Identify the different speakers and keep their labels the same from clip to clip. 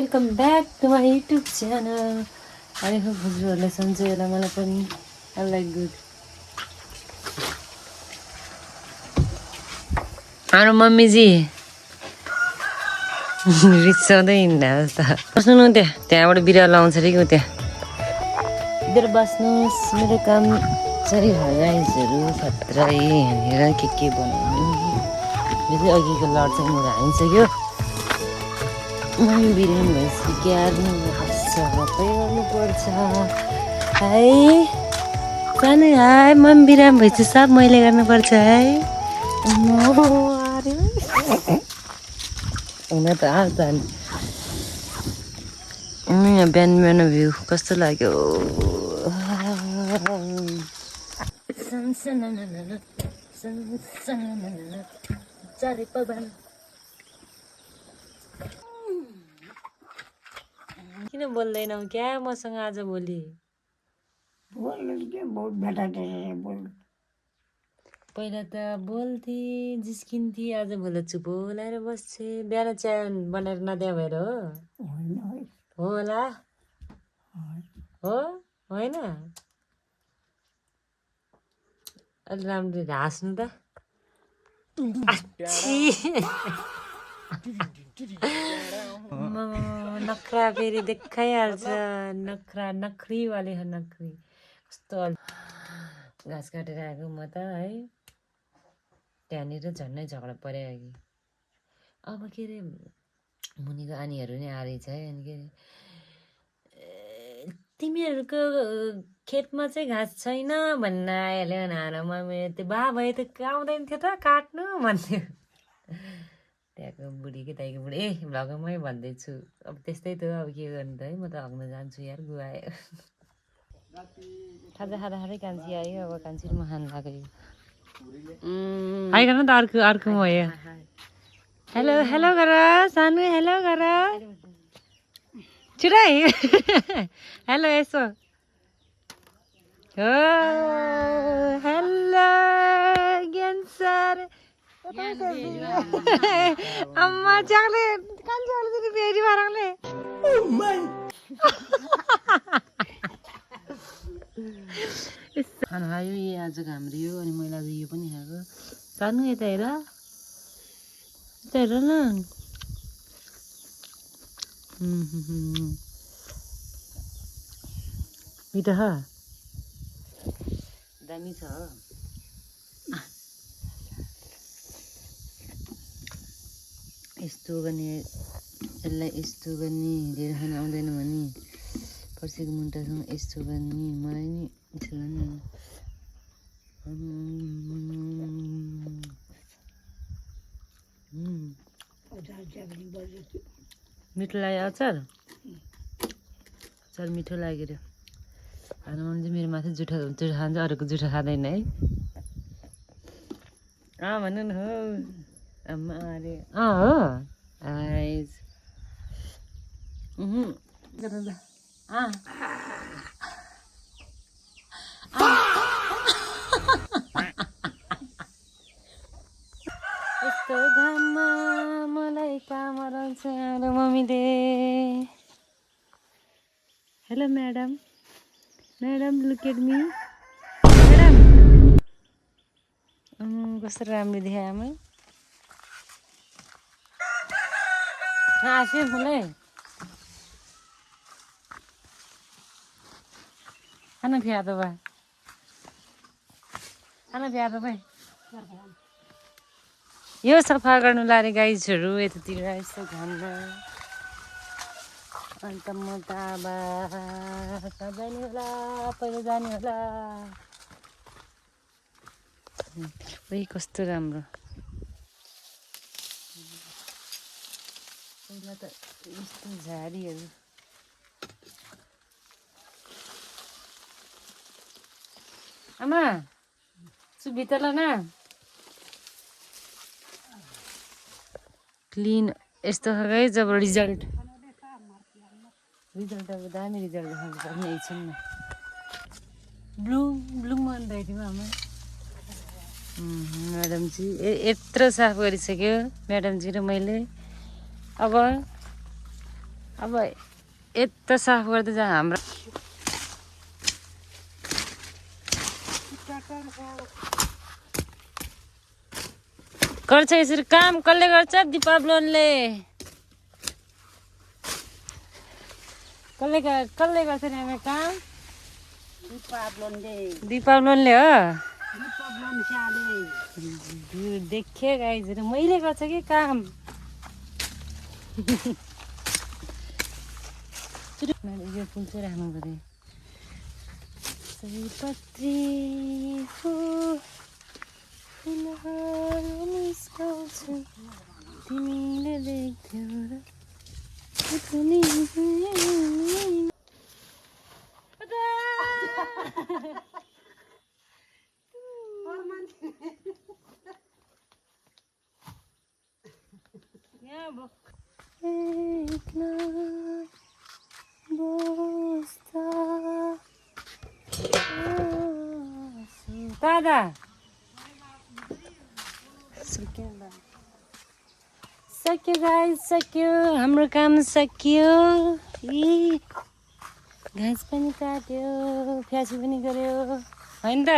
Speaker 1: Welcome back to my YouTube channel. I hope हजुरहरूलाई सन्चै होला, मलाई पनि आई लाइक गुड। हाम्रो मम्मीजी रिसाउँदै हिँड्दा जस्तो बस्नु न, त्यहाँबाट बिरुवा लाउँछ अरे कि त्यहाँ इधर बस्नुहोस्, मेरो काम सरी गाइजहरू खत्रै। यहाँनिर के बनाउनु, यो चाहिँ अघिको लड चाहिँ मेरो हानिसक्यो। मम्मी बिरामी भएपछि क्यार्नुपर्छ, सबै गर्नुपर्छ। है सानो है, मम्मी बिरामी भएपछि सब मैले गर्नुपर्छ है। हुन त आउँछ नि। बिहान बिहान भ्यू कस्तो लाग्यो। किन बोल्दैनौ क्या मसँग आज भोलि? पहिला त बोल्थे, जिस्किन्थे, आज भोलि चुप लाएर बस्छे। बिहान चिया बनाएर नदिया भएर हो होला? हो होइन? अलि राम्रो हाँस्नु त। नखरा फेरि देखाइहाल्छ। नखरा नखरीवाले हो, नखरी। कस्तो घाँस काटेर आएको म त है। त्यहाँनिर झन्नै झगडा पऱ्यो अघि। अब के अरे मुनिको आनीहरू नै आएछ है। अनि के अरे तिमीहरूको खेतमा चाहिँ घाँस छैन भन्न आइहाल्यो नानामा। मेरो त्यो बा भए त आउँदैन थियो त काट्नु भन्थ्यो। त्यहाँको बुढी कि दाइको बुढी भ्लगमै भन्दैछु। अब त्यस्तै त अब के गर्नु त है। म त हग्न जान्छु यार, गुवायो। खाजा खाँदा खाँदै कान्छी आयो। अब कान्छी म खानु लाग्यो। आइकन त अर्को म यो हेलो हेलो गर सानो, हेलो गर छिटै। हेलो यसो हो, हेलो ज्ञान सर। अम्मा चक्लेट कान्छी फेरि मारौँले। खाना खायो यी आज घाम्रियो। अनि मैले आज यो पनि खाएको। सानो यता हेर, यता हेर न। मिठो छ, दामी छ। यस्तो गर्ने, यसलाई यस्तो गर्ने, धेरै खान आउँदैन भने पर्सिको मुन्टासँग यस्तो गर्ने। मलाई नि इच्छा लाग्दैन। मिठो लाग्यो अचार? अचार मिठो लागेर खानु मन चाहिँ मेरो माथि जुठो खान्छ, अरूको जुठो खाँदैन है। भन्नु न हो आमा अरे हो आइज। यस्तो घाममा मलाई काम रहन्छ हाम्रो मम्मीले। Hello madam, madam look at me madam. कस्तो राम्रो देखायो आमा। हाँस्यो मलाई। खाना फिया त भाइ, खाना फिया त भाइ। यो सफा गर्नु लाने गाइजहरू यतातिर यस्तो घाममा। अन्त म त अब कहाँ जाने होला, पहिला जाने होला। ओइ कस्तो राम्रो। पहिला त यस्तो झाडीहरू। आमा सुभित्र न क्लिन यस्तो खालको जब रिजल्ट अब दामी रिजल्ट देखाउनु पर्ने एकछिनमा। ब्लु मन दियो आमा। म्याडमजी यत्रो साफ गरिसक्यो म्याडमजी र मैले। अब अब यता साफ गर्दै जा हाम्रो गर्छ यसरी काम कसले गर्छ दिपावलनले कसले गर्छ नि हामी काम दिपावलनले हो देखे गाइजहरू मैले गर्छ कि काम यो फुल चाहिँ राख्नु पऱ्यो सयपत्री हो फुलहरू निस्काउँछु तिमीले देख्थ्यौ र दादा सक्यो गाइस सक्यो हाम्रो काम सक्यो घाँस पनि काट्यो फ्यासी पनि गर्यो होइन त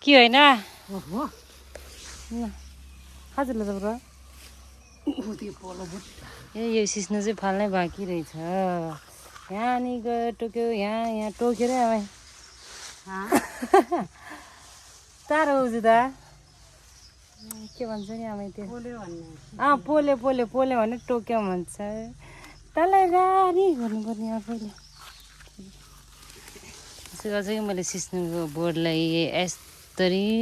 Speaker 1: के होइन हजुरले त ब्रो यो सिस्नो चाहिँ फाल्नै बाँकी रहेछ यहाँनिर गयो टोक्यो यहाँ टोकेर आमै टाढो आउँछु त के भन्छ नि आमै त्यो पोले पोले पोले भने टोक्यो भन्छ तँलाई गाडी गर्नुपर्ने आफैले यसो गर्छ कि मैले सिस्नुको बोर्डलाई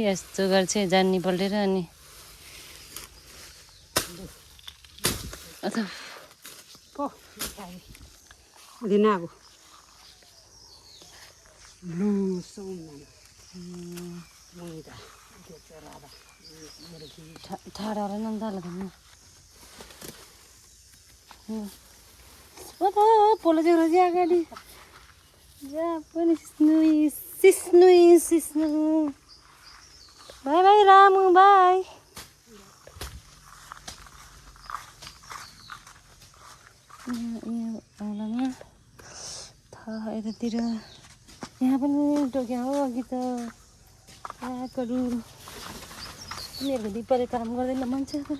Speaker 1: यस्तो गर्छ जान्नी पल्टेर अनि ठाडा नन्दाला भन्नु पोलो चाहिँ रोजी अगाडि जहाँ पनि सिस्नु बाई बाई रामु बाई यहाँ आउलामा थाहा यतातिर यहाँ पनि टोक्या हो अघि त काकहरू उनीहरूको दिपाले काम गर्दैन मान्छेहरू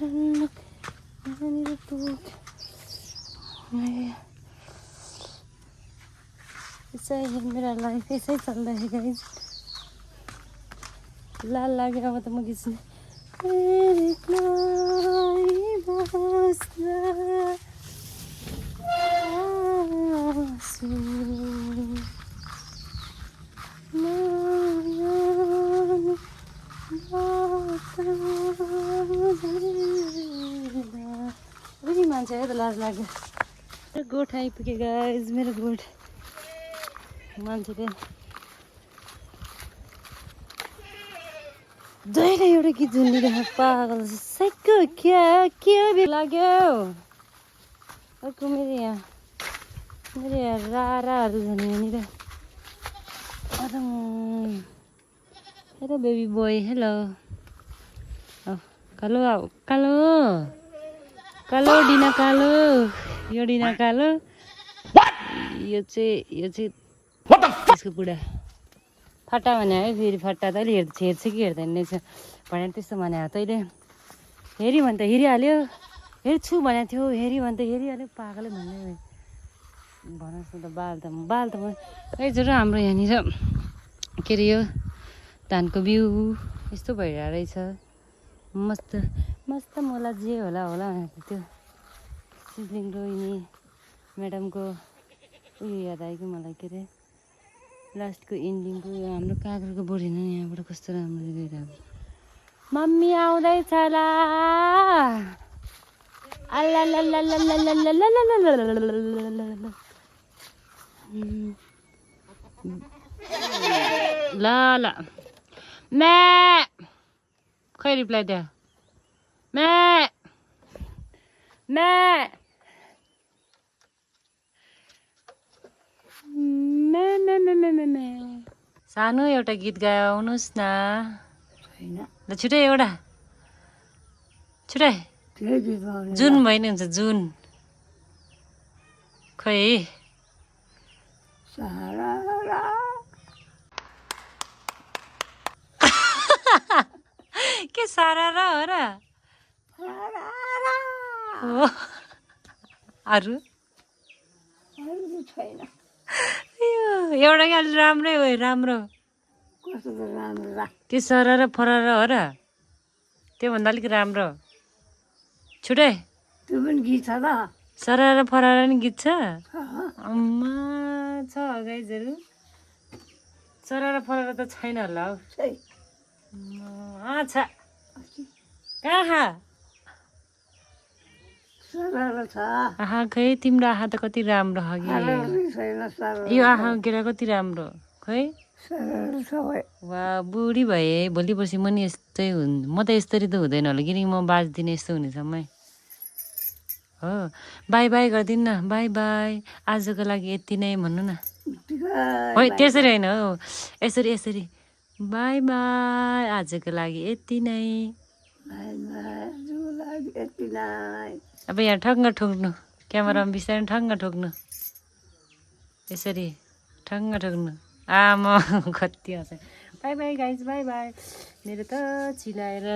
Speaker 1: यहाँनिर टोक यसै मेरो लाइफ यसै चल्दैछ गाइज लाल लाग्यो अब त म खिच्ने मान्छे है त लाज लाग्यो गोठ आइपुग्यो गाइज मेरो गोठ मान्छेले जहिले एउटा गीत झुन्डिरहेको पागल सक्यो के लाग्यो अर्को मेरो यहाँ राराहरू झन् यहाँनिर हेलो बेबी बोय हेलो कालो कालो कालो डिना कालो यो डिना कालो यो चाहिँ त्यसको बुढा फट्टा भने है फेरि फट्टा त अहिले हेर्छ कि हेर्दैन रहेछ भने त्यस्तो भने तैँले हेरी भने त हेरिहाल्यो हेर्छु भनेको थियो हेरी भने त हेरिहाल्यो पागलै भन्दै भनोस् न त बाल त जरो हाम्रो यहाँनिर के अरे यो धानको बिउ यस्तो भइरहेको रहेछ मस्त मस्त मलाई जे होला भनेको त्यो सिजलिङ रोहिनी म्याडमको उयो याद आयो कि मलाई के अरे लास्टको इन्डिङको यो हाम्रो काँक्रोको बोडी नै यहाँबाट कस्तो राम्रो गइरहेको मम्मी आउँदैछ ला अल्ला ल ल म्या खै रिप्लाई दियो म्या म्या सानो एउटा गीत गाउनुहोस् न ल छिटै एउटा छिटै जुन भयो नि हुन्छ जुन खै
Speaker 2: सारारा
Speaker 1: के सारा र हो र
Speaker 2: सारारा
Speaker 1: हो अरू
Speaker 2: अरू छैन
Speaker 1: एउटा गाली राम्रै हो राम्रो
Speaker 2: कस्तो त राम्रो रा
Speaker 1: त्यो सरा र फरार हो र त्योभन्दा अलिक राम्रो छुटै
Speaker 2: त्यो पनि गीत छ त
Speaker 1: सरा र फरार नि गीत छ
Speaker 2: अँ,
Speaker 1: अम्मा छ गाइजहरू सरा र फरार त छैन होला हौ
Speaker 2: छै
Speaker 1: छ कहाँ
Speaker 2: सारारा छ
Speaker 1: आहा खै तिम्रो आहा त कति राम्रो हो कि
Speaker 2: सारारा छैन सारारा
Speaker 1: यो आहा केटा कति राम्रो खै
Speaker 2: सारारा छ भाइ
Speaker 1: वा बुढी भए भोलि पर्सि म नि यस्तै म त यसरी त हुँदैन होला किनकि म बाँच्दिनँ यस्तो हुनेसम्म हो बाई बाई गरिदिनु न बाई बाई आजको लागि यति नै भन्नु न होइन त्यसरी होइन हौ यसरी यसरी बाई बाई आजको लागि यति नै अब यहाँ ठङ्ग ठोक्नु क्यामेरामा बिस्तारै ठङ्ग ठोक्नु यसरी ठङ्ग ठोक्नु आमा कति हँस by by guys by by मेरो त चिलाएर